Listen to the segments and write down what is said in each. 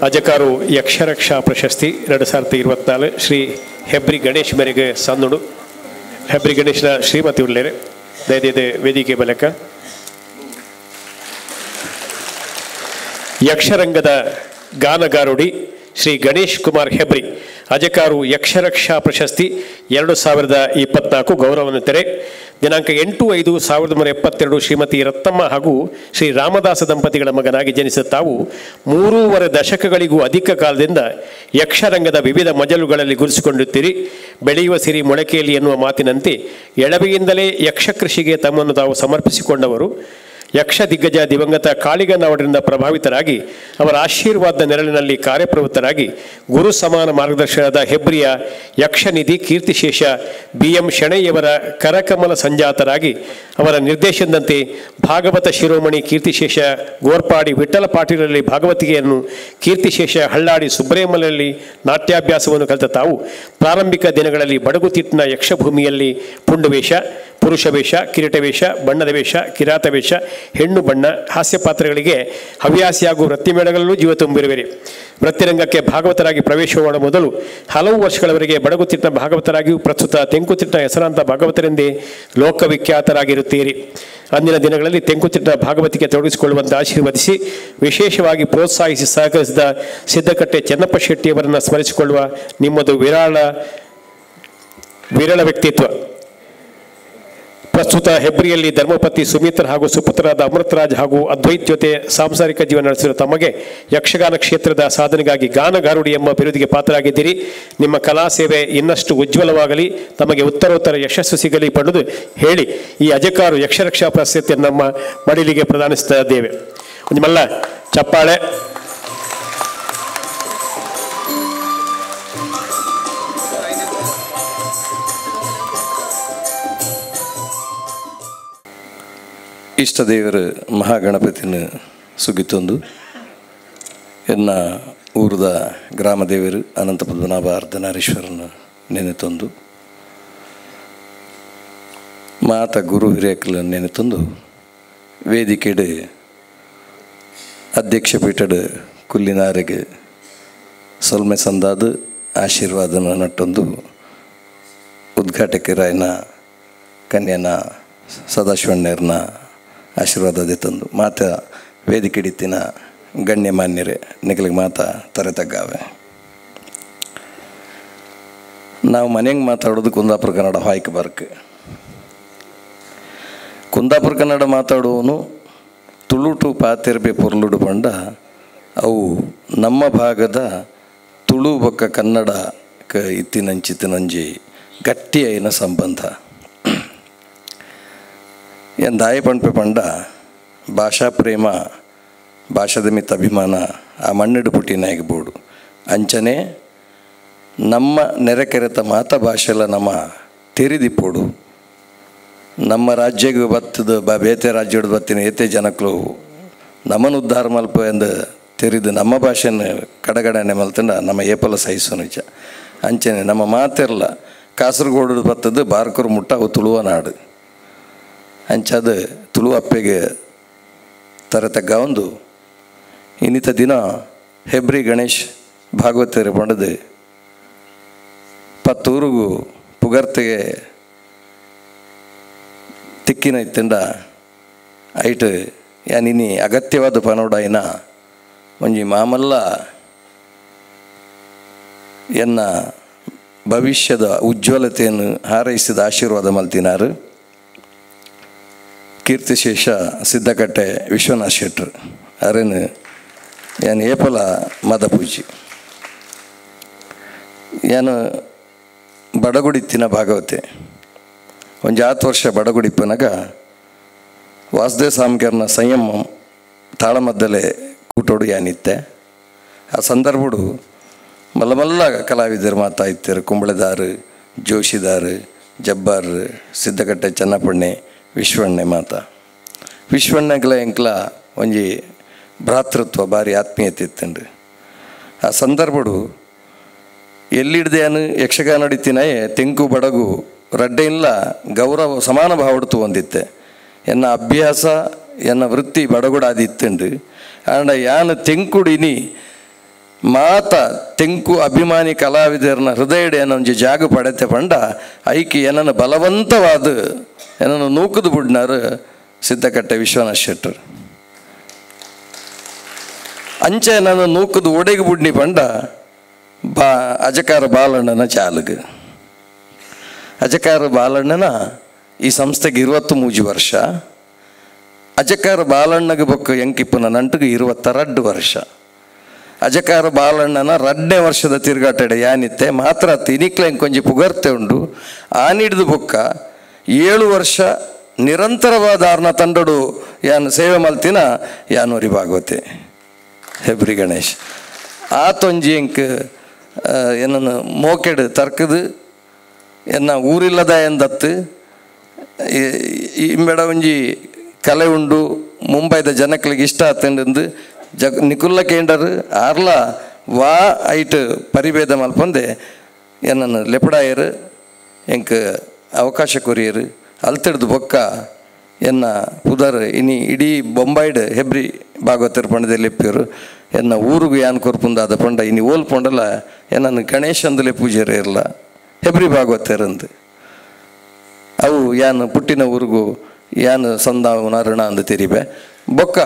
ಅಜಕಾರು ಯಕ್ಷರಕ್ಷಾ ಪ್ರಶಸ್ತಿ 2024 ಶ್ರೀ ಹೆಬ್ರಿ ಗಣೇಶ್ ಮೇರೆಗೆ ಸಂದುಡು. ಹೆಬ್ರಿ ಗಣೇಶನ ಶ್ರೀಮತಿ ಉಳ್ಳೇರೆ ದಯದಿದೆ ವೇದಿಕೆ ಮೂಲಕ ಯಕ್ಷರಂಗದ ಗಾನಗಾರುಡಿ ಶ್ರೀ ಗಣೇಶ್ ಕುಮಾರ್ ಹೆಬ್ರಿ ಅಜಕಾರು ಯಕ್ಷರಕ್ಷಾ ಪ್ರಶಸ್ತಿ 2024 ಗೌರವಾನ್ವಿತರೆ. ದಿನಾಂಕ 8/5/1972 ಶ್ರೀಮತಿ ರತ್ನಮ್ಮ ಹಾಗೂ ಶ್ರೀ ರಾಮದಾಸ ದಂಪತಿಗಳ ಮಗನಾಗಿ ಜನಿಸಿದ ತಾವು 3.5 ದಶಕಗಳಿಗೂ ಅಧಿಕ ಕಾಲದಿಂದ ಯಕ್ಷರಂಗದ ವಿವಿಧ ಮಜಲುಗಳಲ್ಲಿ ಗುರುಸಿಕೊಂಡಿರುತ್ತೀರಿ. ಬೆಳೆಯುವ ಸಿರಿ ಮೊಳಕೆಯಲ್ಲಿ ಎನ್ನುವ ಮಾತಿನಂತೆ ಎಳವೆಯಿಂದಲೇ ಯಕ್ಷಕೃಷಿಗೆ ತಮ್ಮನ್ನು ತಾವು ಸಮರ್ಪಿಸಿಕೊಂಡವರು. ಯಕ್ಷ ದಿಗ್ಗಜ ದಿವಂಗತ ಕಾಳಿಗಣ್ಣ ಅವರಿಂದ ಪ್ರಭಾವಿತರಾಗಿ ಅವರ ಆಶೀರ್ವಾದ ನೆರಳಿನಲ್ಲಿ ಕಾರ್ಯಪ್ರವೃತ್ತರಾಗಿ ಗುರು ಸಮಾನ ಮಾರ್ಗದರ್ಶನದ ಹೆಬ್ರಿಯ ಯಕ್ಷನಿಧಿ ಕೀರ್ತಿಶೇಷ BM ಶೆಣೈಯವರ ಕರಕಮಲ ಸಂಜಾತರಾಗಿ ಅವರ ನಿರ್ದೇಶನದಂತೆ ಭಾಗವತ ಶಿರೋಮಣಿ ಕೀರ್ತಿಶೇಷ ಗೋರ್ಪಾಡಿ ವಿಠ್ಠಲ ಪಾಟೀಲರಲ್ಲಿ ಭಾಗವತಿಕೆಯನ್ನು, ಕೀರ್ತಿಶೇಷ ಹಳ್ಳಾಡಿ ಸುಬ್ರಹ್ಮಣ್ಯರಲ್ಲಿ ನಾಟ್ಯಾಭ್ಯಾಸವನ್ನು ಕಲಿತ ತಾವು ಪ್ರಾರಂಭಿಕ ದಿನಗಳಲ್ಲಿ ಬಡಗುತಿಟ್ಟಿನ ಯಕ್ಷಭೂಮಿಯಲ್ಲಿ ಪುಂಡವೇಷ, ಪುರುಷ ವೇಷ, ಕಿರೀಟ ವೇಷ, ಬಣ್ಣದ ವೇಷ, ಕಿರಾತ ವೇಷ, ಹೆಣ್ಣು ಬಣ್ಣ, ಹಾಸ್ಯ ಪಾತ್ರಗಳಿಗೆ ಹವ್ಯಾಸಿ ಹಾಗೂ ವೃತ್ತಿಮೇಳಗಳಲ್ಲೂ ಜೀವ ತುಂಬಿರುವಿರಿ. ವೃತ್ತಿರಂಗಕ್ಕೆ ಭಾಗವತರಾಗಿ ಪ್ರವೇಶ ಮಾಡುವ ಮೊದಲು ಹಲವು ವರ್ಷಗಳವರೆಗೆ ಬಡಗುತಿಟ್ಟಿನ ಭಾಗವತರಾಗಿಯೂ ಪ್ರಸ್ತುತ ತೆಂಕುತಿಟ್ಟಿನ ಹೆಸರಾಂತ ಭಾಗವತರೆಂದೇ ಲೋಕವಿಖ್ಯಾತರಾಗಿರುತ್ತೀರಿ. ಅಂದಿನ ದಿನಗಳಲ್ಲಿ ತೆಂಕುತಿಟ್ಟಿನ ಭಾಗವತಿಗೆ ತೊಡಗಿಸಿಕೊಳ್ಳುವಂತೆ ಆಶೀರ್ವದಿಸಿ ವಿಶೇಷವಾಗಿ ಪ್ರೋತ್ಸಾಹಿಸಿ ಸಹಕರಿಸಿದ ಸಿದ್ದಕಟ್ಟೆ ಚೆನ್ನಪ್ಪ ಶೆಟ್ಟಿಯವರನ್ನು ಸ್ಮರಿಸಿಕೊಳ್ಳುವ ನಿಮ್ಮದು ವಿರಳ ವ್ಯಕ್ತಿತ್ವ. ಪ್ರಸ್ತುತ ಹೆಬ್ರಿಯಲ್ಲಿ ಧರ್ಮಪತಿ ಸುಮಿತ್ರ ಹಾಗೂ ಸುಪುತ್ರರಾದ ಅಮೃತರಾಜ್ ಹಾಗೂ ಅದ್ವೈತ್ ಜೊತೆ ಸಾಂಸಾರಿಕ ಜೀವನ ನಡೆಸಿರುವ ತಮಗೆ ಯಕ್ಷಗಾನ ಕ್ಷೇತ್ರದ ಸಾಧನೆಗಾಗಿ ಗಾನಗಾರುಡಿ ಎಂಬ ಬಿರುದಿಗೆ ಪಾತ್ರರಾಗಿದ್ದೀರಿ. ನಿಮ್ಮ ಕಲಾ ಸೇವೆ ಇನ್ನಷ್ಟು ಉಜ್ವಲವಾಗಲಿ, ತಮಗೆ ಉತ್ತರೋತ್ತರ ಯಶಸ್ಸು ಸಿಗಲಿ ಪಡೆದು ಹೇಳಿ ಈ ಅಜಕಾರು ಯಕ್ಷರಕ್ಷಾ ಪ್ರಶಸ್ತಿಯನ್ನು ನಮ್ಮ ಮಡಿಲಿಗೆ ಪ್ರದಾನಿಸ್ತಾ ಇದ್ದೇವೆ. ನಿಮ್ಮಲ್ಲ ಚಪ್ಪಾಳೆ. ಇಷ್ಟ ದೇವರ ಮಹಾಗಣಪತಿನ ಸುಗಿತೊಂದು ಎನ್ನ ಊರದ ಗ್ರಾಮ ದೇವರು ಅನಂತ ಪದ್ಮನಾಭ ಅರ್ಧನಾರೀಶ್ವರನ ನೆನೆತೊಂದು ಮಾತ ಗುರು ಹಿರೇಕಲ ನೆನೆತೊಂದು ವೇದಿಕೆಡೆ ಅಧ್ಯಕ್ಷ ಪೀಠದ ಕುಲ್ಲಿನಾರಿಗೆ ಸೊಲ್ಮೆ ಸಂದಾದ ಆಶೀರ್ವಾದನ ನಟ್ಟೊಂದು ಉದ್ಘಾಟಕರಾಯನ ಕನ್ಯನ ಸದಾಶಿವಣ್ಣರ್ನ ಆಶೀರ್ವಾದ ತಂದು ಮಾತ ವೇದಿಕೆ ಹಿಡಿತಿನ ಗಣ್ಯಮಾನ್ಯರೇ ನಿಗಲಿಗೆ ಮಾತ ತರೆತಗ್ಗಾವೆ. ನಾವು ಮನೆಗೆ ಮಾತಾಡೋದು ಕುಂದಾಪುರ ಕನ್ನಡ ಹಾಯ್ಕೆ ಬರ್ಕೆ. ಕುಂದಾಪುರ ಕನ್ನಡ ಮಾತಾಡುವನು ತುಳುಟು ಪಾತೆರ್ಬೆ ಪೊರ್ಲುಡು ಬಂಡ ಅವು ನಮ್ಮ ಭಾಗದ ತುಳು ಬೊಕ್ಕ ಕನ್ನಡ ಇತ್ತಿನಂಚಿತ್ತಿನಂಜಿ ಗಟ್ಟಿಯಾಯಿನ ಸಂಬಂಧ ಏನು ದಾಯ ಪಂಪೆ ಪಂಡ ಭಾಷಾ ಪ್ರೇಮ ಭಾಷಾದ ಮಿತ್ತ ಅಭಿಮಾನ ಆ ಮಣ್ಣಿಡು ಪುಟ್ಟಿನಾಗಿಬೋದು ಅಂಚನೆ ನಮ್ಮ ನೆರೆಕೆರೆತ ಮಾತ ಭಾಷೆಲ್ಲ ನಮ್ಮ ತೆರಿದಿಪ್ಪೋಡು ನಮ್ಮ ರಾಜ್ಯಕ್ಕೆ ಬತ್ತದ ಬೇತೆ ರಾಜ್ಯದ ಬತ್ತಿನ ಏತೆ ಜನಕ್ಕಳು ನಮ್ಮನ್ನು ಉದ್ಧಾರ ಮಲ್ಪ ಎಂದು ತೆರಿದು ನಮ್ಮ ಭಾಷೆನ ಕಡಗಡನೆ ಮಲ್ತಂಡ ನಮ್ಮ ಏಪಲ ಸಹಿಸೋ ನಿಜ ಅಂಚನೆ ನಮ್ಮ ಮಾತೆಲ್ಲ ಕಾಸರಗೋಡು ಬತ್ತದ ಬಾರ್ಕರು ಮುಟ್ಟ ಅವು ತುಳುವ ನಾಡು ಅಂಚದ ತುಳು ಅಪ್ಪೆಗೆ ತರತಗ್ಗ ಒಂದು ಇನ್ನಿತ ದಿನ ಹೆಬ್ರಿ ಗಣೇಶ್ ಭಾಗವತರ ಪಂಡದು ಪತ್ತೂರಿಗೂ ಪುಗರ್ತೆಗೆ ತಿಕ್ಕಿನ ಇತ್ತಂಡ ಐಟ್ ಯಾನಿನಿ ಅಗತ್ಯವಾದ ಪನೋಡಾಯಿನ ಒಂಜಿ ಮಾಮಲ್ಲ ಎನ್ನ ಭವಿಷ್ಯದ ಉಜ್ವಲತೆಯನ್ನು ಹಾರೈಸಿದ ಆಶೀರ್ವಾದ ಮಲ್ತಿನಾರು ಕೀರ್ತಿಶೇಷ ಸಿದ್ದಕಟ್ಟೆ ವಿಶ್ವನಾಥ್ ಶೆಟ್ಟರ್ ಅರೇನು ಏನು ಏಪಲ ಮದ ಪೂಜಿ ಏನು ಬಡಗುಡಿತ್ತಿನ ಭಾಗವತೆ ಒಂದು 10 ವರ್ಷ ಬಡಗುಡಿಪ್ಪನಾಗ ವಾಸುದೇವ ಸಾಮ್ಕರ್ನ ಸಂಯಮ ತಾಳಮದ್ದಲೆ ಕೂಟೋಡು ಏನಿತ್ತೆ ಆ ಸಂದರ್ಭಡು ಮಲ್ಲ ಕಲಾವಿದರು ಮಾತಾಯ್ತಾರೆ. ಕುಂಬಳದಾರು, ಜೋಶಿದಾರು, ಜಬ್ಬಾರ್, ಸಿದ್ದಕಟ್ಟೆ ಚೆನ್ನಪ್ಪಣ್ಣೆ, ವಿಶ್ವಣ್ಣೆ ಮಾತ ವಿಶ್ವಣ್ಣಗಳ ಎಂಕ್ಲ ಒಂಜಿ ಭ್ರಾತೃತ್ವ ಭಾರಿ ಆತ್ಮೀಯತೆ ಇತ್ತಂಡು. ಆ ಸಂದರ್ಭಡು ಎಲ್ಲಿಡ್ದೇನು ಯಕ್ಷಗಾನ ನಡೀತಿನಾಯೇ ತೆಂಕು ಬಡಗು ರಡ್ಡೆ ಇಲ್ಲ ಗೌರವ ಸಮಾನ ಭಾವಡ್ತು ಹೊಂದಿತ್ತೆ ಎನ್ನ ಅಭ್ಯಾಸ ಎನ್ನ ವೃತ್ತಿ ಬಡಗುಡಾದಿತ್ತುಂಡು ಆಂಡ ಯಾನು ತೆಂಕುಡಿನಿ ಮಾತ ತೆಂಕು ಅಭಿಮಾನಿ ಕಲಾವಿದರನ್ನ ಹೃದಯಡ್ ಏನೊಂಜಿ ಜಾಗ ಪಡೆತೆ ಪಂಡ ಐಕಿ ಏನನ್ನು ಬಲವಂತವಾದ ಏನನ್ನು ನೂಕುದು ಬಿಡ್ನಾರು ಸಿದ್ದಕಟ್ಟೆ ವಿಶ್ವನಾಥ್ ಶೆಟ್ಟರ್. ಅಂಚೆ ನಾನು ನೂಕುದು ಒಡೆಗೆ ಬುಡ್ನಿ ಪಂಡ ಅಜಕಾರ ಬಾಲಣ್ಣನ ಚಾಲುಗು. ಅಜಕಾರ ಬಾಲಣ್ಣನ ಈ ಸಂಸ್ಥೆಗೆ 23 ವರ್ಷ. ಅಜಕಾರ ಬಾಲಣ್ಣಗೆ ಬೊಕ್ಕ ಎಂಕಿಪ್ಪನ ನಂಟುಗೆ 22 ವರ್ಷ. ಅಜಕಾರ ಬಾಲಣ್ಣನ 2ನೇ ವರ್ಷದ ತಿರುಗಾಟಡೆ ಯಾನಿತ್ತೆ ಮಾತ್ರ ತಿನಿಕ್ಲ ಕೊಂಚ ಪುಗರ್ತೆ ಉಂಡು. ಆನಿಡ್ದು ಬೊಕ್ಕ 7 ವರ್ಷ ನಿರಂತರವಾದ ಆರ್ನ ತಂಡಡು ಯಾನು ಸೇವೆ ಮಲ್ತಿನ ಯಾನೂರಿ ಭಾಗವತೆ ಹೆಬ್ರಿ ಗಣೇಶ್ ಆತೊಂಜಿ ಎಂಕ್ ಏನನ್ನು ಮೋಕೆಡು ತರ್ಕದು ಎನ್ನ ಊರಿಲ್ಲದ ಎಂದತ್ತು ಇಂಬೆಡ ಒಂಜಿ ಕಲೆ ಉಂಡು ಮುಂಬೈದ ಜನಕ್ಲಿಗೆ ಇಷ್ಟ ಆತಂಡು ನಿಕುಲ್ಲ ಕೇಂಡರು ಆರ್ಲ ವಾ ಐಟ್ ಪರಿಭೇದ ಮಲ್ಪಂದೆ ಏನನ್ನು ಲೆಪಡಾಯರು ಎಂಕ್ ಅವಕಾಶ ಕೊರಿಯರು ಅಲ್ತಿಡ್ದು ಬೊಕ್ಕ ಎನ್ನ ಪುದರ್ ಇನಿ ಇಡೀ ಬೊಂಬೈಡ್ ಹೆಬ್ರಿ ಭಾಗವತರು ಪಂಡದೆ ಲೆಪ್ಪಿರು ಎನ್ನ ಊರಿಗೂ ಯಾನ್ ಕೊರ್ಪುಂದಾದ ಪಂಡ ಇನಿ ಓಲ್ ಪಂಡಲ ಏನನ್ನು ಗಣೇಶಂದಲೇ ಪೂಜೆರೇ ಇರಲ್ಲ ಹೆಬ್ರಿ ಭಾಗವತರಂದು ಅವು ಯಾನು ಪುಟ್ಟಿನ ಊರಿಗೂ ಯಾನು ಸಂದಾವನ ಋಣ ಅಂದು ತೆರಿಬೆ ಬೊಕ್ಕ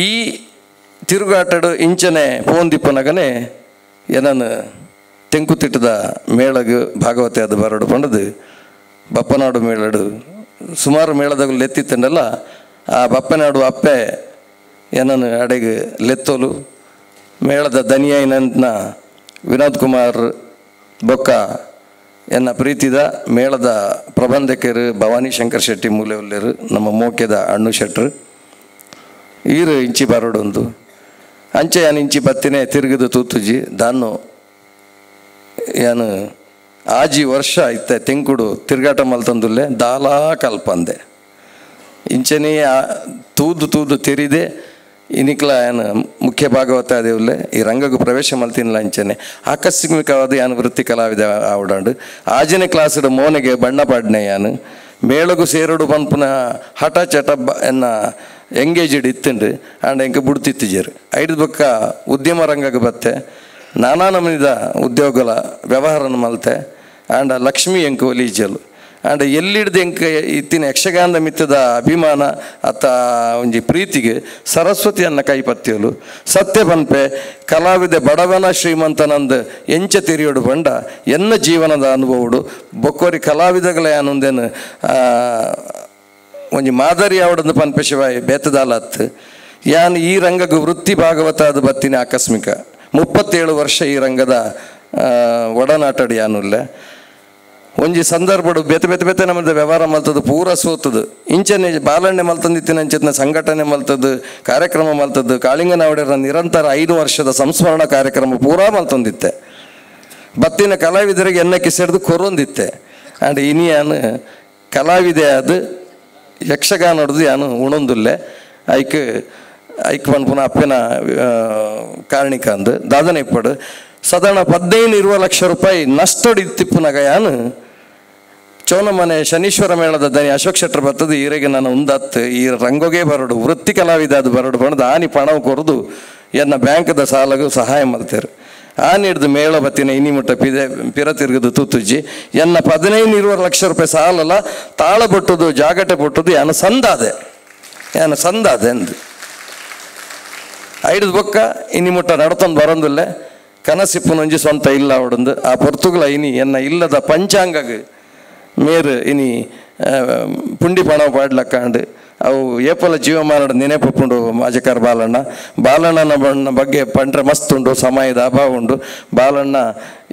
ಈ ತಿರುಗಾಟಡು ಇಂಚನೆ ಪೋಂದಿಪ್ಪನಗನೆ ಏನನ್ನು ತೆಂಕುತಿಟ್ಟದ ಮೇಳಗು ಭಾಗವತೆ ಅದು ಬರಡು ಪಂಡದು ಬಪ್ಪನಾಡು ಮೇಳಡು ಸುಮಾರು ಮೇಳದಾಗಲು ಲೆತ್ತಿತ್ತಂಡಲ್ಲ ಆ ಬಪ್ಪನಾಡು ಅಪ್ಪೆ ಏನನ್ನು ಅಡೆಗೆ ಲೆತ್ತೋಲು ಮೇಳದ ದನಿಯೈನ ವಿನೋದ್ ಕುಮಾರ್ ಬೊಕ್ಕ ಎನ್ನ ಪ್ರೀತಿದ ಮೇಳದ ಪ್ರಬಂಧಕರು ಭವಾನಿ ಶಂಕರ್ ಶೆಟ್ಟಿ ಮೂಲೆ ಉಲ್ಲೇರು ನಮ್ಮ ಮೋಕೆದ ಅಣ್ಣು ಶೆಟ್ರು ಈರು ಇಂಚಿ ಬರೋಡೊಂದು ಅಂಚೆ ಯಾನು ಇಂಚಿ ಬತ್ತಿನೇ ತಿರುಗಿದು ತೂತುಜಿ ದಾನು ಯಾನು ಆಜಿ ವರ್ಷ ಇತ್ತೆ ತೆಂಕುಡು ತಿರುಗಾಟ ಮಲ್ತಂದುಲ್ಲೆ ದಾಲಾ ಕಲ್ಪಂದೆ ಇಂಚನೇ ತೂದು ತೆರಿದೆ ಇನಿಕ್ಲ ಏನು ಮುಖ್ಯ ಭಾಗವತ ಅದೇವುಲ್ಲೆ ಈ ರಂಗಗೂ ಪ್ರವೇಶ ಮಲ್ತಿನಿಲ್ಲ ಇಂಚನೆ ಆಕಸ್ಮಿಕವಾದ ಯಾನು ವೃತ್ತಿ ಕಲಾವಿದ ಆವಡಾಂಡು ಆಜನೇ ಕ್ಲಾಸ್ಡ್ ಮೋನೆಗೆ ಬಣ್ಣ ಪಾಡ್ನೆ ಯಾನು ಮೇಳಗು ಸೇರುಡು ಪನ್ಪುನ ಹಠ ಚಟ ಎನ್ನ ಎಂಗೇಜ್ಡ್ ಇತ್ತುಂಡು ಆಂಡ ಎಂಕ ಬುಡ್ತಿತ್ತಿಜರು ಐದು ಬೊಕ್ಕ ಉದ್ಯಮ ರಂಗಕ್ಕೆ ಬತ್ತೆ ನಾನಾ ನಮನಿದ ಉದ್ಯೋಗಲ ವ್ಯವಹಾರನ ಮಲ್ತೆ ಆಂಡ ಲಕ್ಷ್ಮಿ ಎಂಕ ಒಲೀಜಲು ಆಂಡ ಎಲ್ಲಿಡ್ದು ಎಂಕ ಇತ್ತಿನ ಯಕ್ಷಗಾನದ ಮಿತ್ತದ ಅಭಿಮಾನ ಅತ್ತ ಒಂಜಿ ಪ್ರೀತಿಗೆ ಸರಸ್ವತಿಯನ್ನ ಕೈಪತ್ತಿಯಲು ಸತ್ಯ ಪನ್ಪೆ ಕಲಾವಿದೆ ಬಡವನ ಶ್ರೀಮಂತನಂದು ಎಂಚ ತೆರಿಯೋಡು ಬಂಡ ಎನ್ನ ಜೀವನದ ಅನುಭವಡು ಬೊಕ್ಕೋರಿ ಕಲಾವಿದಗಳ ಯಾನೊಂದೇನು ಒಂಜಿ ಮಾದರಿ ಆವಡಂದು ಪನ್ಪೆ ಶಿವಾಯಿ ಬೇತದಾಲತ್ತು ಯಾನು ಈ ರಂಗಕ್ಕೆ ವೃತ್ತಿ ಭಾಗವತ ಅದು ಬತ್ತಿನ ಆಕಸ್ಮಿಕ 37 ವರ್ಷ ಈ ರಂಗದ ಒಡನಾಟಡಿ ಯಾನುಲ್ಲೆ ಒಂಜಿ ಸಂದರ್ಭಡು ಬೆತೆ ನಮ್ಮದು ವ್ಯವಹಾರ ಮಲ್ತದ್ದು ಪೂರ ಸೋತದು ಇಂಚನೆ ಬಾಲಣ್ಣೆ ಮಲ್ತಂದಿತ್ತಿನ ಅಂಚಿನ ಸಂಘಟನೆ ಮಲ್ತದ್ದು ಕಾರ್ಯಕ್ರಮ ಮಲ್ತದ್ದು ಕಾಳಿಂಗನವಡೆರ ನಿರಂತರ 5 ವರ್ಷದ ಸಂಸ್ಮರಣ ಕಾರ್ಯಕ್ರಮ ಪೂರಾ ಮಲ್ತೊಂದಿತ್ತೆ ಬತ್ತಿನ ಕಲಾವಿದರಿಗೆ ಎನ್ನಕ್ಕೆ ಸೆಡ್ದು ಕೊರೊಂದಿತ್ತೆ ಆ್ಯಂಡ್ ಇನಿ ಯಾನು ಕಲಾವಿದೆ ಅದು ಯಕ್ಷಗಾನ ಹೊಡೆದು ಯಾನು ಉಣೊಂದುಲ್ಲೆ ಐಕ್ ಪನ್ಪುನ ಅಪ್ಪನ ಕಾರಣಿಕ ಅಂದು ದಾದನ ಇಪ್ಪಡು ಸಾಧಾರಣ 15-20 ಲಕ್ಷ ರೂಪಾಯಿ ನಷ್ಟೊಡಿತ್ತಿಪ್ಪುನಾಗ ಯಾನು ಚೌನಮನೆ ಶನೀಶ್ವರ ಮೇಳದ ದನಿ ಅಶೋಕ್ ಶೆಟ್ಟರ್ ಬರ್ತದೆ ಈರೆಗೆ ನಾನು ಉಂದತ್ತು ಈ ರಂಗೋಗೆ ಬರಡು ವೃತ್ತಿ ಕಲಾವಿದ ಅದು ಬರಡು ಬಣ್ಣದ ಆನಿ ಪಣವು ಕೊರದು ಎನ್ನ ಬ್ಯಾಂಕ್ದ ಸಾಲಗೂ ಸಹಾಯ ಮಲ್ತೇರು ಆನಿಡ್ದು ಮೇಳ ಬತ್ತಿನ ಇನಿ ಮುಟ್ಟ ಪಿರ ತಿರುಗದು ತೂತುಜ್ಜಿ ಎನ್ನ 15-20 ಲಕ್ಷ ರೂಪಾಯಿ ಸಾಲಲ್ಲ ತಾಳ ಬೊಟ್ಟುದು ಜಾಗಟೆ ಬೊಟ್ಟುದು ಯಾನು ಸಂದಾದೆ ಅಂದು ಐದು ಬೊಕ್ಕ ಇನಿ ಮುಟ್ಟ ನಡ್ತೊಂದು ಬರೋದಿಲ್ಲ ಕನಸಿಪ್ಪುನೊಂಜಿ ಸ್ವಂತ ಇಲ್ಲ ಅವಡೊಂದು ಆ ಪೊರ್ತುಗಳ ಇನಿ ಎನ್ನ ಇಲ್ಲದ ಪಂಚಾಂಗಗೆ ಮೇರು ಇನಿ ಪುಂಡಿ ಪಣ ಪಾಡ್ಲಕ್ಕಾಂಡು ಅವು ಏಪಲ ಜೀವಮಾನದ ನೆನೆಪುಂಡು ಅಜಕಾರ ಬಾಲಣ್ಣನ ಬಗ್ಗೆ ಪಂಡ್ರೆ ಮಸ್ತ್ ಉಂಡು ಸಮಯದ ಅಭಾವ ಉಂಡು ಬಾಲಣ್ಣ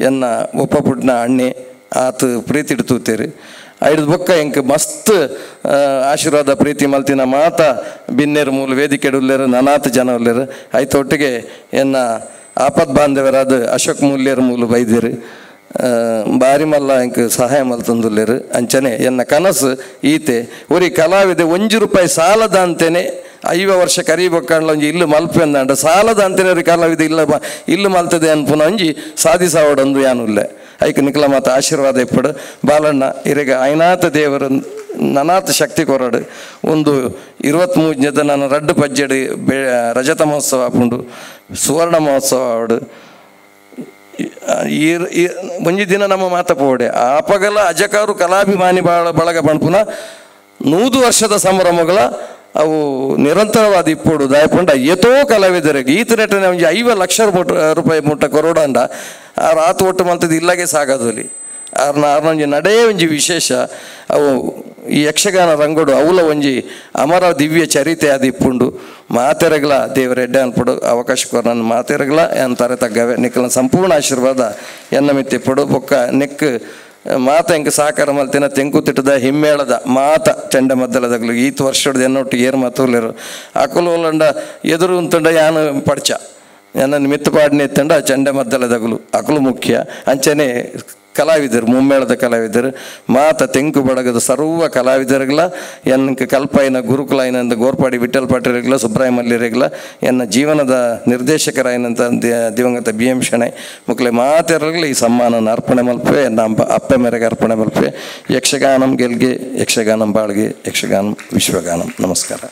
ಎನ್ನ ಒಪ್ಪಪುಟ್ನ ಅಣ್ಣೆ ಆತು ಪ್ರೀತಿಡ್ ತೂತೇರಿ ಐದು ಬೊಕ್ಕ ಎಂಕ್ ಮಸ್ತ್ ಆಶೀರ್ವಾದ ಪ್ರೀತಿ ಮಲ್ತಿನ ಮಾತ ಬಿನ್ನೇರು ಮೂಲ ವೇದಿಕೆ ಉಲ್ಲೇರು ನನಾತ್ ಜನ ಉಲ್ಲೇರು ಐತೊಟ್ಟಿಗೆ ಎನ್ನ ಆಪತ್ ಬಾಂಧವರಾದ ಅಶೋಕ್ ಮೂಲ್ಯರ ಮೂಲ ಬೈದಿರು ಬಾರಿ ಮಲ್ಲ ಎಂಕ್ ಸಹಾಯ ಮಲ್ತಂದುಲ್ಲೇರು ಅಂಚನೆ ಎನ್ನ ಕನಸು ಈತೆ ಒರಿ ಕಲಾವಿದೆ 1 ರೂಪಾಯಿ ಸಾಲದ ಅಂತೇನೆ 5 ವರ್ಷ ಕರಿಬೇಕಂಡ್ಲ ಒಂಜಿ ಇಲ್ಲು ಮಲ್ಪೆ ಅಂದ ಸಾಲದ ಅಂತೇನೆ ಅವ್ರಿಗೆ ಕಲಾವಿದೆ ಇಲ್ಲು ಮಲ್ತದೆ ಅನ್ಪುನ ಒಂಜಿ ಸಾಧಿಸಾವಡೊಂದು ಯಾನುಲ್ಲೆ ಐಕ್ ನಿಕ್ಲ ಮಾತ ಆಶೀರ್ವಾದ ಇಪ್ಪಡು ಬಾಲಣ್ಣ ಇರೆಗ ಐನಾಥ ದೇವರು ನನಾತ್ ಶಕ್ತಿ ಕೊರಡು ಒಂದು 23 ಜನ ನಾನು ರಡ್ಡು ಪಜ್ಜೆಡು ರಜತ ಮಹೋತ್ಸವ ಆಪುಂಡು, ಸುವರ್ಣ ಮಹೋತ್ಸವ ಆವಡು. ಒಂಜಿ ದಿನ ನಮ್ಮ ಮಾತಪೋಡೆ ಆಪಗಲ ಅಜಕಾರು ಕಲಾಭಿಮಾನಿ ಬಳಗ ಪಂಪುನ 100 ವರ್ಷದ ಸಂಭ್ರಮಗಳ ಅವು ನಿರಂತರವಾದ ಇಪ್ಪೋಡು ದಾಯಪಂಡ ಎತೋ ಕಲಾವಿದರಿಗೆ ಈತ ನೆಟ್ಟನೆ ಒಂಜಿ 5 ಲಕ್ಷ ರೂಪಾಯಿ ಮುಟ್ಟ ಕೊರೋಡಂಡ ಆ ರಾತು ಒಟ್ಟು ಮಂತದ್ದು ಇಲ್ಲಗೆ ಸಾಗದಲ್ಲಿ ಆರ್ನೊಂಜಿ ನಡೇ ಒಂಜಿ ವಿಶೇಷ ಅವು ಈ ಯಕ್ಷಗಾನ ರಂಗೋಡು ಅವಲ ಒಂಜಿ ಅಮರ ದಿವ್ಯ ಚರಿತೆ ಅದು ಇಪ್ಪುಂಡು. ಮಾತೆರಗಲ ದೇವರ ಎಡ್ಡೆ ಅನ್ಪಡು ಅವಕಾಶ ಕೊರ ನನ್ನ ಮಾತೆರಗಲ ಅಂತಾರೆ ತಗ್ಗವೆ ನಿಕ್ಕಲ ಸಂಪೂರ್ಣ ಆಶೀರ್ವಾದ ಎನ್ನ ಮಿತ್ತಿಪ್ಪಡು ಬೊಕ್ಕ ನೆಕ್ ಮಾತ ಹೆಂಗೆ ಸಹಕಾರ ಮಲ್ತಿನ ತೆಂಕು ತಿಟ್ಟದ ಹಿಮ್ಮೇಳದ ಮಾತ ಚೆಂಡ ಮದ್ದಲದಗ್ಲು ಈತ ವರ್ಷದ ಎನ್ನೊಟ್ಟು ಏರು ಮಾತುಲಿರು ಅಕಲು ಒಲ್ಲಂಡ ಎದುರು ಅಂತಂಡ ಯಾನು ಪಡ್ಚ ಎನ್ನ ಮಿತ್ತು ಪಾಡಿನ ಎತ್ತಂಡ ಚೆಂಡ ಮದ್ದಲದಗ್ಲು ಅಕಲು ಮುಖ್ಯ ಅಂಚನೆ ಕಲಾವಿದರು ಮುಮ್ಮೇಳದ ಕಲಾವಿದರು ಮಾತ ತೆಂಕು ಬಡಗದ ಸರ್ವ ಕಲಾವಿದರಿಗಲ ಎನ್ನ ಕಲ್ಪಾಯಿನ ಗುರುಕುಲಾಯಿನಂದ ಗೋರ್ಪಾಡಿ ವಿಠಲ್ ಪಾಟೀರಿಗಲ ಸುಬ್ರಾಯ ಮಲ್ಲಿರಿಗಲ ಎನ್ನ ಜೀವನದ ನಿರ್ದೇಶಕರಾಯಿನಂತ ದಿವಂಗತ BM ಶೆಣೈ ಮುಕ್ಲೆ ಮಾತೆರಗಲ ಈ ಸಮ್ಮಾನನ ಅರ್ಪಣೆ ಮಲ್ಪೆ ನಮ್ಮ ಅಪ್ಪೆ ಮೇರೆಗೆ ಅರ್ಪಣೆ ಮಲ್ಪೆ. ಯಕ್ಷಗಾನಂ ಗೆಲ್ಗೆ, ಯಕ್ಷಗಾನಂ ಬಾಳ್ಗೆ, ಯಕ್ಷಗಾನಂ ವಿಶ್ವಗಾನಂ. ನಮಸ್ಕಾರ.